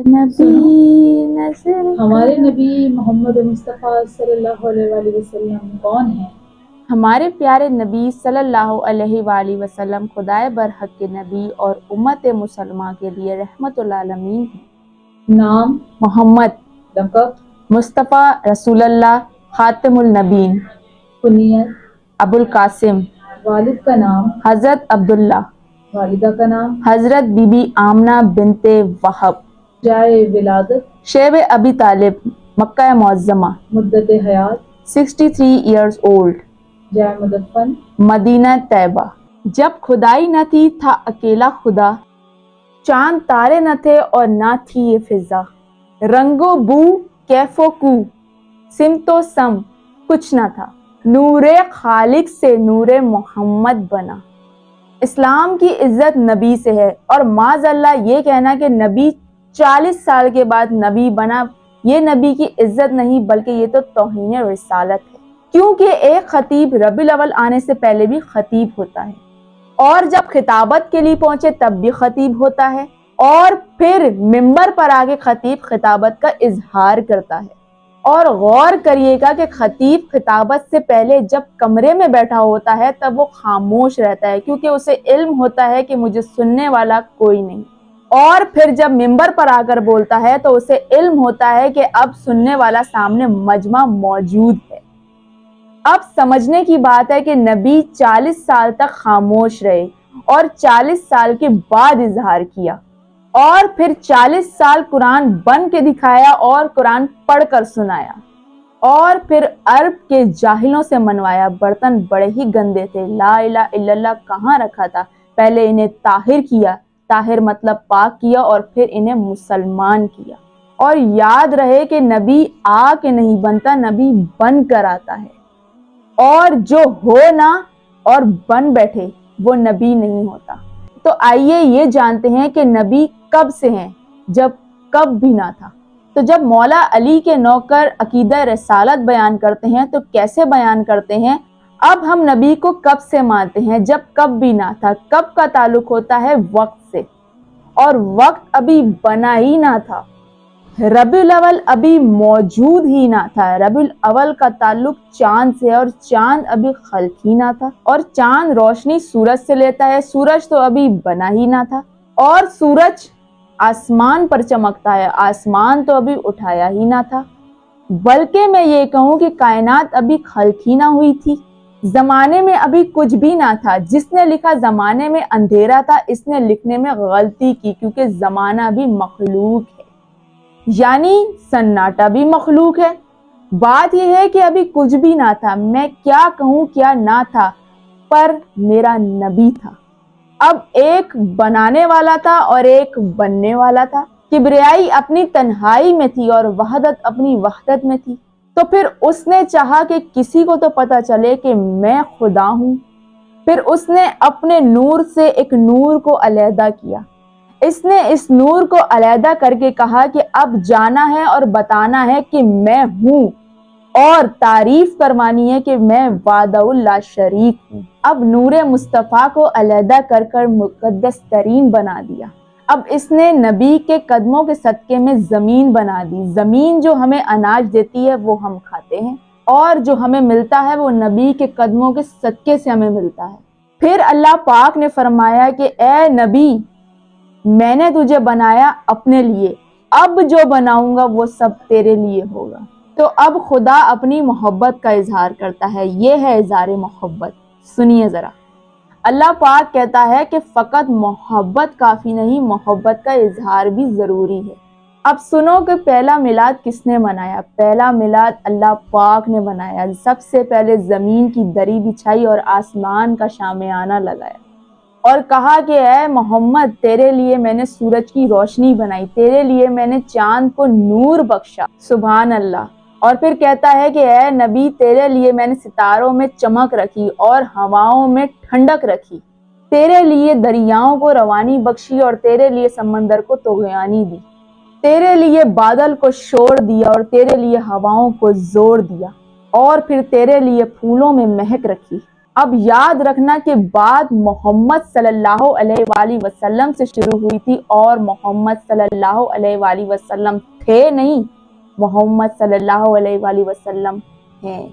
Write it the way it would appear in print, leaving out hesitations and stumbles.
नबी नजर हमारे नबी मोहम्मद मुस्तफ़ा सल्लल्लाहु अलैहि वसल्लम कौन हैं? हमारे प्यारे नबी सल्लल्लाहु अलैहि वसल्लम खुदाए बरहक के नबी और उम्मत मुसलमा के लिए रहमतुल आलमीन हैं। नाम, मोहम्मद, लक़ब, मुस्तफ़ा, रसूलुल्लाह, खातिमुल नबीन, कुनियत, अबुल कासिम, वालिद का नाम, हज़रत अब्दुल्ला, वालिदा का नाम, हज़रत बीबी आमना बिनते वहब, जाए विलादत, शेब अबी तालिब, मक्का मुअज़्ज़मा, मुद्दत हयात, 63 years old, जाए मुदफ़न, मदीना तैयबा। जब खुदाई न थी था अकेला खुदा, चांद तारे न थे और ना थी ये फिजा, रंगो बू कैफो कू सिमतो सम कुछ न था, नूरे खालिक से नूरे मोहम्मद बना। इस्लाम की इज्जत नबी से है और माज़अल्लाह ये कहना कि नबी 40 साल के बाद नबी बना, ये नबी की इज्जत नहीं बल्कि ये तो तौहीन रिसालत है, क्योंकि एक खतीब रबीउल अव्वल आने से पहले भी खतीब होता है और जब खिताबत के लिए पहुंचे तब भी खतीब होता है और फिर मिंबर पर आके खतीब खिताबत का इजहार करता है। और गौर करिएगा कि खतीब खिताबत से पहले जब कमरे में बैठा होता है तब वो खामोश रहता है, क्योंकि उसे इल्म होता है कि मुझे सुनने वाला कोई नहीं, और फिर जब मिंबर पर आकर बोलता है तो उसे इल्म होता है कि अब सुनने वाला सामने मजमा मौजूद है। अब समझने की बात है कि नबी 40 साल तक खामोश रहे और 40 साल के बाद इजहार किया और फिर 40 साल कुरान बन के दिखाया और कुरान पढ़ कर सुनाया और फिर अरब के जाहिलों से मनवाया। बर्तन बड़े ही गंदे थे, ला इलाहा इल्लल्लाह कहाँ रखा था, पहले इन्हें ताहिर किया, ताहिर मतलब पाक किया, और फिर इन्हें मुसलमान किया। और याद रहे कि नबी आ के नहीं बनता, नबी बन कर आता है, और जो हो ना और बन बैठे वो नबी नहीं होता। तो आइए ये जानते हैं कि नबी कब से हैं, जब कब भी ना था। तो जब मौला अली के नौकर अकीदा रिसालत बयान करते हैं तो कैसे बयान करते हैं, अब हम नबी को कब से मानते हैं, जब कब भी ना था। कब का ताल्लुक होता है वक्त से, और वक्त अभी बना ही ना था, रबीउल अव्वल अभी मौजूद ही ना था। रबीउल अव्वल का ताल्लुक चांद से और चांद अभी खल्क ही ना था, और चांद रोशनी सूरज से लेता है, सूरज तो अभी बना ही ना था, और सूरज आसमान पर चमकता है, आसमान तो अभी उठाया ही ना था। बल्कि मैं ये कहूँ कि कायनात अभी खल्क ही ना हुई थी, जमाने में अभी कुछ भी ना था। जिसने लिखा जमाने में अंधेरा था, इसने लिखने में गलती की, क्योंकि जमाना भी मखलूक है, यानी सन्नाटा भी मखलूक है। बात यह है कि अभी कुछ भी ना था, मैं क्या कहूँ क्या ना था, पर मेरा नबी था। अब एक बनाने वाला था और एक बनने वाला था। किबरियाई अपनी तन्हाई में थी और वहदत अपनी वहदत में थी, तो फिर उसने चाहा कि किसी को तो पता चले कि मैं खुदा हूँ। फिर उसने अपने नूर से एक नूर को अलहदा किया, इसने इस नूर को अलहदा करके कहा कि अब जाना है और बताना है कि मैं हूँ, और तारीफ करवानी है कि मैं वादउल ला शरीक हूँ। अब नूरे मुस्तफ़ा को अलहदा कर कर मुक़द्दस तरीन बना दिया। अब इसने नबी के कदमों के सदके में ज़मीन बना दी। ज़मीन जो हमें अनाज देती है वो हम खाते हैं, और जो हमें मिलता है वो नबी के कदमों के सदके से हमें मिलता है। फिर अल्लाह पाक ने फरमाया कि ए नबी, मैंने तुझे बनाया अपने लिए, अब जो बनाऊंगा वो सब तेरे लिए होगा। तो अब खुदा अपनी मोहब्बत का इजहार करता है, ये है इजहार मोहब्बत। सुनिए जरा, अल्लाह पाक कहता है कि फकत मोहब्बत काफी नहीं, मोहब्बत का इजहार भी जरूरी है। अब सुनो कि पहला मिलाद किसने मनाया। पहला मिलाद अल्लाह पाक ने बनाया। सबसे पहले जमीन की दरी बिछाई और आसमान का शामियाना लगाया और कहा कि ऐ मोहम्मद, तेरे लिए मैंने सूरज की रोशनी बनाई, तेरे लिए मैंने चांद को नूर बख्शा। सुभान अल्लाह। और फिर कहता है कि ऐ नबी, तेरे लिए मैंने सितारों में चमक रखी और हवाओं में ठंडक रखी, तेरे लिए दरियाओं को रवानी बख्शी और तेरे लिए समंदर को तुग़यानी दी, तेरे लिए बादल को शोर दिया और तेरे लिए हवाओं को जोर दिया, और फिर तेरे लिए फूलों में महक रखी, اب یاد رکھنا کہ بات محمد صلی اللہ علیہ وآلہ وسلم سے شروع ہوئی تھی اور محمد صلی اللہ علیہ وآلہ وسلم تھے نہیں، محمد صلی اللہ علیہ وآلہ وسلم ہیں۔